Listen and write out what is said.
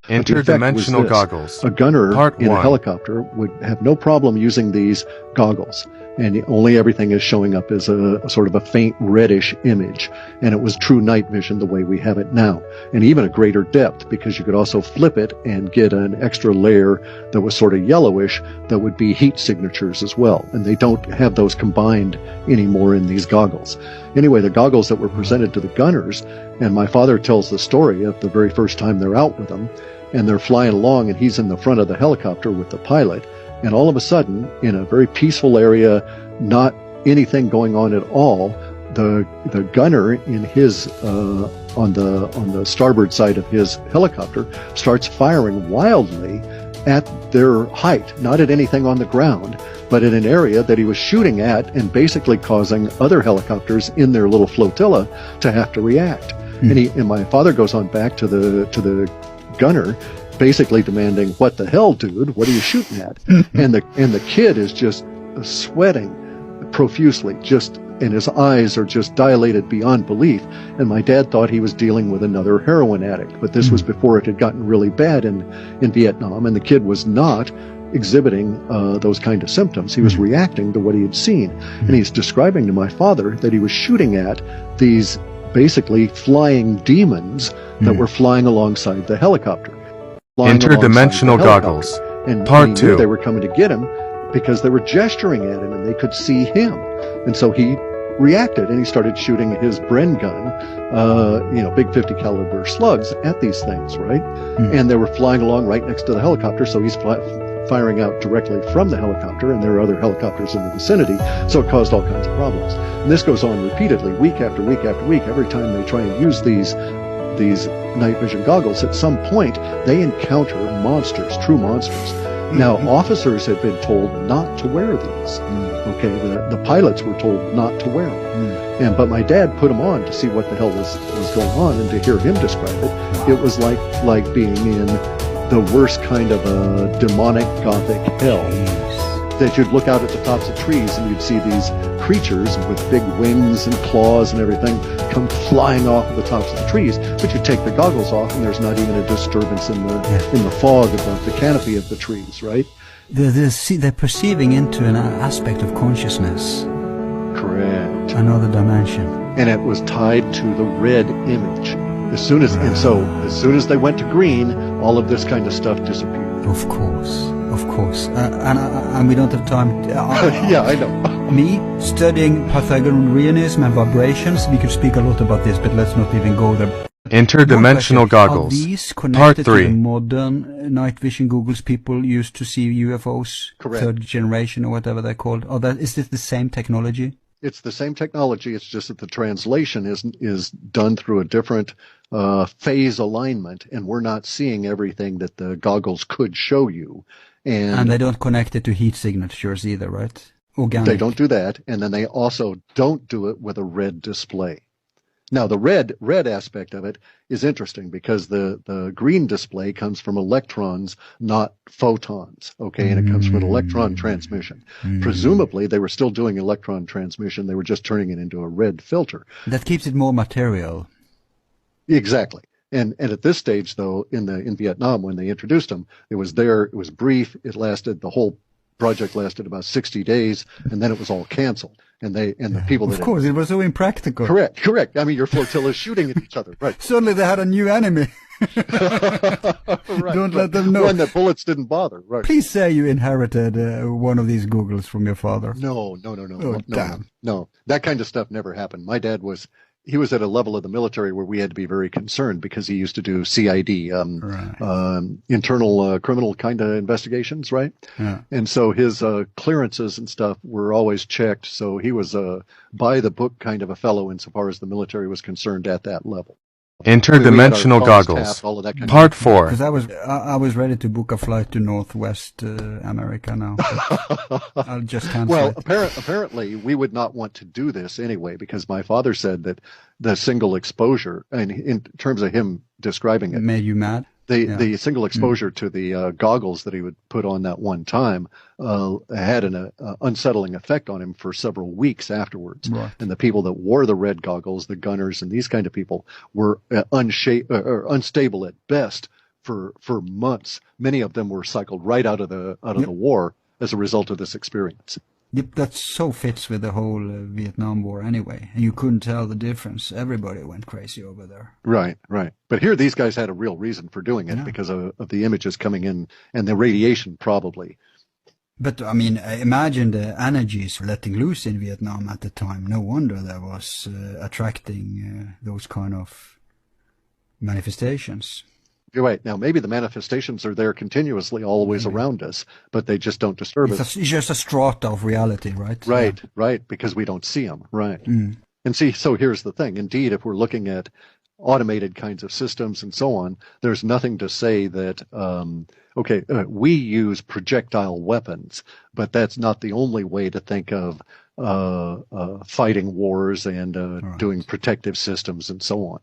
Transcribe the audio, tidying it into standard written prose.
Interdimensional Goggles. A gunner Part in a 1. helicopter would have no problem using these goggles, and only everything is showing up as a sort of a faint reddish image, and it was true night vision the way we have it now, and even a greater depth, because you could also flip it and get an extra layer that was sort of yellowish that would be heat signatures as well, and they don't have those combined anymore in these goggles. Anyway, the goggles that were presented to the gunners, and my father tells the story of the very first time they're out with them, and they're flying along, and he's in the front of the helicopter with the pilot, and all of a sudden, in a very peaceful area, not anything going on at all, the gunner in his on the starboard side of his helicopter starts firing wildly at their height, not at anything on the ground, but in an area that he was shooting at, and basically causing other helicopters in their little flotilla to have to react. And my father goes on back to the gunner, basically demanding, "What the hell, dude? What are you shooting at?" and the kid is just sweating profusely, and his eyes are just dilated beyond belief. And my dad thought he was dealing with another heroin addict, but this was before it had gotten really bad in Vietnam, and the kid was not exhibiting those kind of symptoms. He was reacting to what he had seen, and he's describing to my father that he was shooting at these basically flying demons that were flying alongside the helicopter. Interdimensional Goggles. And Part he 2. knew they were coming to get him because they were gesturing at him and they could see him. And so he reacted, and he started shooting his Bren gun, big 50 caliber slugs at these things, right? And they were flying along right next to the helicopter, so he's firing out directly from the helicopter, and there are other helicopters in the vicinity, so it caused all kinds of problems. And this goes on repeatedly, week after week after week. Every time they try and use these night vision goggles, at some point they encounter monsters, true monsters. Now, officers had been told not to wear these. Okay, the pilots were told not to wear them. But my dad put them on to see what the hell was going on, and to hear him describe it, it was like being in the worst kind of a demonic gothic hell. That you'd look out at the tops of trees and you'd see these creatures with big wings and claws and everything come flying off of the tops of the trees, but you take the goggles off and there's not even a disturbance in the fog above the canopy of the trees, right? They're perceiving into an aspect of consciousness. Correct. Another dimension. And it was tied to the red image. As soon as they went to green, all of this kind of stuff disappeared. Of course. And we don't have time. Yeah, I know. Me studying Pythagoreanism and vibrations, we could speak a lot about this, but let's not even go there. Interdimensional Goggles. Are these Part connected 3. to the modern night vision goggles people used to see UFOs? Correct. Third generation or whatever they're called. Is this the same technology? It's the same technology. It's just that the translation is done through a different phase alignment, and we're not seeing everything that the goggles could show you. And they don't connect it to heat signatures either, right? Organic. They don't do that, and then they also don't do it with a red display. Now, the red aspect of it is interesting because the green display comes from electrons, not photons, okay? And it comes from an electron transmission. Presumably, they were still doing electron transmission. They were just turning it into a red filter. That keeps it more material. Exactly. And at this stage, though, in Vietnam, when they introduced them, it was brief. The whole project lasted about 60 days, and then it was all canceled. And the people that... Of course, it was so impractical. Correct. I mean, your flotilla is shooting at each other, right? Suddenly they had a new enemy. Right, Don't let them know. One that bullets didn't bother, right? Please say you inherited one of these goggles from your father. No. Oh, damn. No. That kind of stuff never happened. My dad was at a level of the military where we had to be very concerned because he used to do CID, internal criminal kind of investigations, right? Yeah. And so his clearances and stuff were always checked. So he was a by the book kind of a fellow insofar as the military was concerned at that level. Interdimensional Goggles. Part 4. Because I was ready to book a flight to Northwest America now. I'll just cancel. Well, apparently we would not want to do this anyway, because my father said that the single exposure, and in terms of him describing it, made you mad. The single exposure to the goggles that he would put on that one time had an unsettling effect on him for several weeks afterwards. Right. And the people that wore the red goggles, the gunners and these kind of people, were unstable at best for months. Many of them were cycled right out of the war as a result of this experience. Yep, that so fits with the whole Vietnam War anyway. And you couldn't tell the difference. Everybody went crazy over there. Right. But here these guys had a real reason for doing it because of the images coming in and the radiation probably. But, I mean, imagine the energies letting loose in Vietnam at the time. No wonder that was attracting those kind of manifestations. You're right. Now, maybe the manifestations are there continuously always around us, but they just don't disturb us. It's just a strata of reality, right? Right, because we don't see them, right. And see, so here's the thing. Indeed, if we're looking at automated kinds of systems and so on, there's nothing to say that, we use projectile weapons, but that's not the only way to think of fighting wars and doing protective systems and so on.